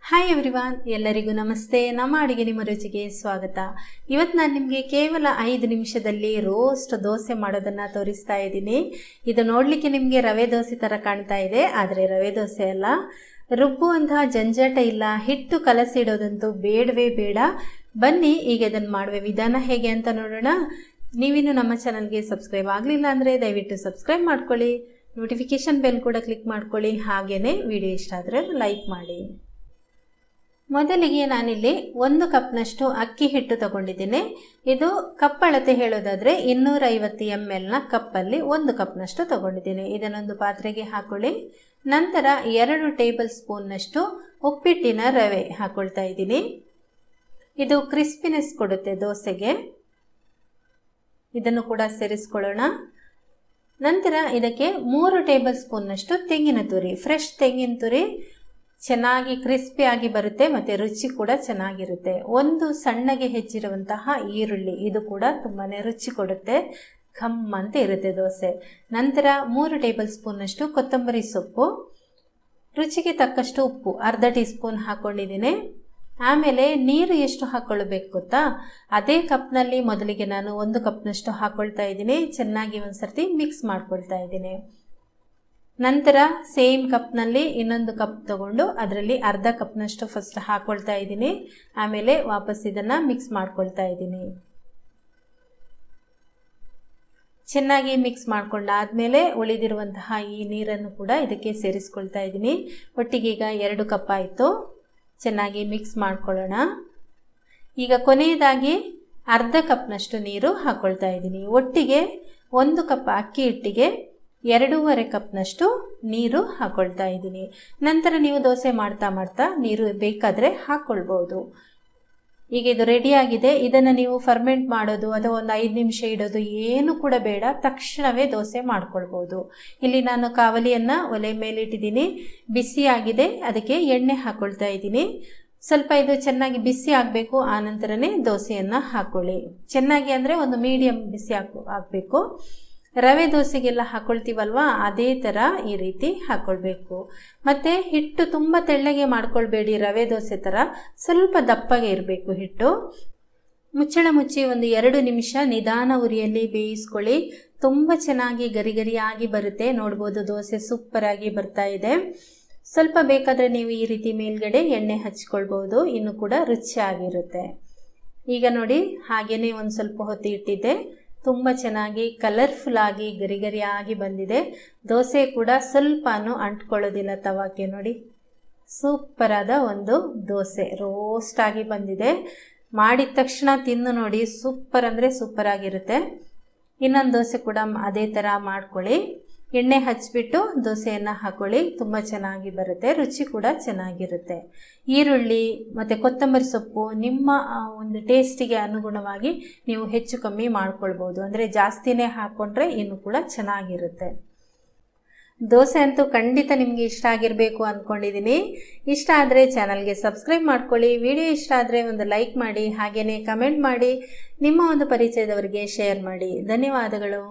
Hi everyone, ಎಲ್ಲರಿಗೂ ನಮಸ್ತೆ. ನಮ್ಮ ಅಡುಗೆ ನಿಮ್ಮ ರುಚಿಗೆ ಸ್ವಾಗತ. ಇವತ್ತು ನಾನು ನಿಮಗೆ ಕೇವಲ 5 ನಿಮಿಷದಲ್ಲಿ ರೋಸ್ಟ್ ದೋಸೆ ಮಾಡೋದನ್ನು ತೋರಿಸ್ತಾ ಇದ್ದೀನಿ. ಇದು ನೋಡಲಿಕ್ಕೆ ನಿಮಗೆ ರವೆ ದೋಸೆ ಥರ ಕಾಣ್ತಾ ಇದೆ, ಆದರೆ ರವೆ ದೋಸೆ ಅಲ್ಲ. ರುಬ್ಬುವಂತಹ ಜಂಜಾಟ ಇಲ್ಲ, ಹಿಟ್ಟು ಕಲಸಿಡೋದಂತೂ ಬೇಡವೇ ಬೇಡ. ಬನ್ನಿ ಈಗ ಇದನ್ನು ಮಾಡುವ ವಿಧಾನ ಹೇಗೆ ಅಂತ ನೋಡೋಣ. ನೀವಿನ್ನು ನಮ್ಮ ಚಾನಲ್ಗೆ ಸಬ್ಸ್ಕ್ರೈಬ್ ಆಗಲಿಲ್ಲ ಅಂದರೆ ದಯವಿಟ್ಟು ಸಬ್ಸ್ಕ್ರೈಬ್ ಮಾಡ್ಕೊಳ್ಳಿ, ನೋಟಿಫಿಕೇಶನ್ ಬೆಲ್ ಕೂಡ ಕ್ಲಿಕ್ ಮಾಡ್ಕೊಳ್ಳಿ. ಹಾಗೆಯೇ ವಿಡಿಯೋ ಇಷ್ಟ ಆದರೆ ಲೈಕ್ ಮಾಡಿ. ಮೊದಲಿಗೆ ನಾನಿಲ್ಲಿ 1 ಕಪ್ನಷ್ಟು ಅಕ್ಕಿ ಹಿಟ್ಟು ತಗೊಂಡಿದ್ದೀನಿ. ಇದು ಕಪ್ ಅಳತೆ ಹೇಳೋದಾದರೆ 250 ml ನ ಕಪ್ಪಲ್ಲಿ 1 ಕಪ್ನಷ್ಟು ತಗೊಂಡಿದ್ದೀನಿ. ಇದನ್ನೊಂದು ಪಾತ್ರೆಗೆ ಹಾಕೊಳ್ಳಿ. ನಂತರ 2 ಟೇಬಲ್ ಸ್ಪೂನ್ನಷ್ಟು ಉಪ್ಪಿಟ್ಟಿನ ರವೆ ಹಾಕೊಳ್ತಾ ಇದ್ದೀನಿ. ಇದು ಕ್ರಿಸ್ಪಿನೆಸ್ ಕೊಡುತ್ತೆ ದೋಸೆಗೆ. ಇದನ್ನು ಕೂಡ ಸೇರಿಸ್ಕೊಳ್ಳೋಣ. ನಂತರ ಇದಕ್ಕೆ 3 ಟೇಬಲ್ ಸ್ಪೂನ್ನಷ್ಟು ತೆಂಗಿನ ತುರಿ, ಫ್ರೆಶ್ ತೆಂಗಿನ ತುರಿ ಚೆನ್ನಾಗಿ ಕ್ರಿಸ್ಪಿಯಾಗಿ ಬರುತ್ತೆ ಮತ್ತು ರುಚಿ ಕೂಡ ಚೆನ್ನಾಗಿರುತ್ತೆ. 1 ಸಣ್ಣಗೆ ಹೆಚ್ಚಿರುವಂತಹ ಈರುಳ್ಳಿ, ಇದು ಕೂಡ ತುಂಬಾ ರುಚಿ ಕೊಡುತ್ತೆ, ಘಮ್ ಅಂತ ಇರುತ್ತೆ ದೋಸೆ. ನಂತರ 3 ಟೇಬಲ್ ಸ್ಪೂನ್ನಷ್ಟು ಕೊತ್ತಂಬರಿ ಸೊಪ್ಪು, ರುಚಿಗೆ ತಕ್ಕಷ್ಟು ಉಪ್ಪು ಅರ್ಧ ಟೀ ಸ್ಪೂನ್ ಹಾಕ್ಕೊಂಡಿದ್ದೀನಿ. ಆಮೇಲೆ ನೀರು ಎಷ್ಟು ಹಾಕ್ಕೊಳ್ಬೇಕು ಗೊತ್ತಾ, ಅದೇ ಕಪ್ನಲ್ಲಿ ಮೊದಲಿಗೆ ನಾನು 1 ಕಪ್ನಷ್ಟು ಹಾಕ್ಕೊಳ್ತಾ ಇದ್ದೀನಿ. ಚೆನ್ನಾಗಿ ಒಂದ್ಸರ್ತಿ ಮಿಕ್ಸ್ ಮಾಡ್ಕೊಳ್ತಾ ಇದ್ದೀನಿ. ನಂತರ ಸೇಮ್ ಕಪ್ನಲ್ಲಿ ಇನ್ನೊಂದು ಕಪ್ ತಗೊಂಡು ಅದರಲ್ಲಿ ಅರ್ಧ ಕಪ್ನಷ್ಟು ಫಸ್ಟ್ ಹಾಕ್ಕೊಳ್ತಾ ಇದ್ದೀನಿ. ಆಮೇಲೆ ವಾಪಸ್ ಇದನ್ನು ಮಿಕ್ಸ್ ಮಾಡ್ಕೊಳ್ತಾ ಇದ್ದೀನಿ. ಚೆನ್ನಾಗಿ ಮಿಕ್ಸ್ ಮಾಡ್ಕೊಂಡಾದ್ಮೇಲೆ ಉಳಿದಿರುವಂತಹ ಈ ನೀರನ್ನು ಕೂಡ ಇದಕ್ಕೆ ಸೇರಿಸ್ಕೊಳ್ತಾ ಇದ್ದೀನಿ. ಒಟ್ಟಿಗೆ ಈಗ 2 ಕಪ್ ಆಯಿತು. ಚೆನ್ನಾಗಿ ಮಿಕ್ಸ್ ಮಾಡ್ಕೊಳ್ಳೋಣ. ಈಗ ಕೊನೆಯದಾಗಿ ಅರ್ಧ ಕಪ್ನಷ್ಟು ನೀರು ಹಾಕ್ಕೊಳ್ತಾ ಇದ್ದೀನಿ. ಒಟ್ಟಿಗೆ 1 ಕಪ್ ಅಕ್ಕಿ ಹಿಟ್ಟಿಗೆ 2.5 ಕಪ್ನಷ್ಟು ನೀರು ಹಾಕ್ಕೊಳ್ತಾ ಇದ್ದೀನಿ. ನಂತರ ನೀವು ದೋಸೆ ಮಾಡ್ತಾ ನೀರು ಬೇಕಾದರೆ ಹಾಕ್ಕೊಳ್ಬೋದು. ಈಗ ಇದು ರೆಡಿಯಾಗಿದೆ. ಇದನ್ನು ನೀವು ಫರ್ಮೆಂಟ್ ಮಾಡೋದು ಅಥವಾ ಒಂದು 5 ನಿಮಿಷ ಇಡೋದು ಏನು ಕೂಡ ಬೇಡ, ತಕ್ಷಣವೇ ದೋಸೆ ಮಾಡ್ಕೊಳ್ಬೋದು. ಇಲ್ಲಿ ನಾನು ಕಾವಲಿಯನ್ನು ಒಲೆ ಮೇಲಿಟ್ಟಿದ್ದೀನಿ, ಬಿಸಿಯಾಗಿದೆ. ಅದಕ್ಕೆ ಎಣ್ಣೆ ಹಾಕ್ಕೊಳ್ತಾ ಇದ್ದೀನಿ. ಸ್ವಲ್ಪ ಇದು ಚೆನ್ನಾಗಿ ಬಿಸಿ ಆಗಬೇಕು, ಆನಂತರನೇ ದೋಸೆಯನ್ನು ಹಾಕ್ಕೊಳ್ಳಿ. ಚೆನ್ನಾಗಿ ಅಂದರೆ ಒಂದು ಮೀಡಿಯಮ್ ಬಿಸಿ ಆಗಬೇಕು. ರವೆ ದೋಸೆಗೆಲ್ಲ ಹಾಕ್ಕೊಳ್ತೀವಲ್ವಾ, ಅದೇ ಥರ ಈ ರೀತಿ ಹಾಕ್ಕೊಳ್ಬೇಕು. ಮತ್ತು ಹಿಟ್ಟು ತುಂಬ ತೆಳ್ಳಗೆ ಮಾಡ್ಕೊಳ್ಬೇಡಿ, ರವೆ ದೋಸೆ ಥರ ಸ್ವಲ್ಪ ದಪ್ಪಗೆ ಇರಬೇಕು ಹಿಟ್ಟು. ಮುಚ್ಚಳ ಮುಚ್ಚಿ ಒಂದು 2 ನಿಮಿಷ ನಿಧಾನ ಉರಿಯಲ್ಲಿ ಬೇಯಿಸ್ಕೊಳ್ಳಿ. ತುಂಬ ಚೆನ್ನಾಗಿ ಗರಿ ಗರಿಯಾಗಿ ಬರುತ್ತೆ. ನೋಡ್ಬೋದು, ದೋಸೆ ಸೂಪರಾಗಿ ಬರ್ತಾ ಇದೆ. ಸ್ವಲ್ಪ ಬೇಕಾದರೆ ನೀವು ಈ ರೀತಿ ಮೇಲ್ಗಡೆ ಎಣ್ಣೆ ಹಚ್ಕೊಳ್ಬೋದು, ಇನ್ನೂ ಕೂಡ ರುಚಿಯಾಗಿರುತ್ತೆ. ಈಗ ನೋಡಿ, ಹಾಗೇ ಒಂದು ಸ್ವಲ್ಪ ಹೊತ್ತು ಇಟ್ಟಿದ್ದೆ. ತುಂಬ ಚೆನ್ನಾಗಿ ಕಲರ್ಫುಲ್ ಆಗಿ ಗರಿ ಗರಿಯಾಗಿ ಬಂದಿದೆ. ದೋಸೆ ಕೂಡ ಸ್ವಲ್ಪನೂ ಅಂಟ್ಕೊಳ್ಳೋದಿಲ್ಲ ತವಾಕ್ಕೆ. ನೋಡಿ, ಸೂಪರಾದ ಒಂದು ದೋಸೆ ರೋಸ್ಟ್ ಆಗಿ ಬಂದಿದೆ. ಮಾಡಿದ ತಕ್ಷಣ ತಿಂದು ನೋಡಿ, ಸೂಪರ್ ಅಂದರೆ ಸೂಪರ್ ಆಗಿರುತ್ತೆ. ಇನ್ನೊಂದು ದೋಸೆ ಕೂಡ ಅದೇ ಥರ ಮಾಡ್ಕೊಳ್ಳಿ. ಎಣ್ಣೆ ಹಚ್ಚಿಬಿಟ್ಟು ದೋಸೆಯನ್ನು ಹಾಕೊಳ್ಳಿ, ತುಂಬ ಚೆನ್ನಾಗಿ ಬರುತ್ತೆ, ರುಚಿ ಕೂಡ ಚೆನ್ನಾಗಿರುತ್ತೆ. ಈರುಳ್ಳಿ ಮತ್ತು ಕೊತ್ತಂಬರಿ ಸೊಪ್ಪು ನಿಮ್ಮ ಒಂದು ಟೇಸ್ಟಿಗೆ ಅನುಗುಣವಾಗಿ ನೀವು ಹೆಚ್ಚು ಕಮ್ಮಿ ಮಾಡ್ಕೊಳ್ಬೋದು. ಅಂದರೆ ಜಾಸ್ತಿನೇ ಹಾಕ್ಕೊಂಡ್ರೆ ಇನ್ನೂ ಕೂಡ ಚೆನ್ನಾಗಿರುತ್ತೆ. ದೋಸೆ ಅಂತೂ ಖಂಡಿತ ನಿಮಗೆ ಇಷ್ಟ ಆಗಿರಬೇಕು ಅಂದ್ಕೊಂಡಿದ್ದೀನಿ. ಇಷ್ಟ ಆದರೆ ಚಾನಲ್ಗೆ ಸಬ್ಸ್ಕ್ರೈಬ್ ಮಾಡ್ಕೊಳ್ಳಿ. ವಿಡಿಯೋ ಇಷ್ಟ ಆದರೆ ಒಂದು ಲೈಕ್ ಮಾಡಿ, ಹಾಗೆಯೇ ಕಮೆಂಟ್ ಮಾಡಿ, ನಿಮ್ಮ ಒಂದು ಪರಿಚಯದವರಿಗೆ ಶೇರ್ ಮಾಡಿ. ಧನ್ಯವಾದಗಳು.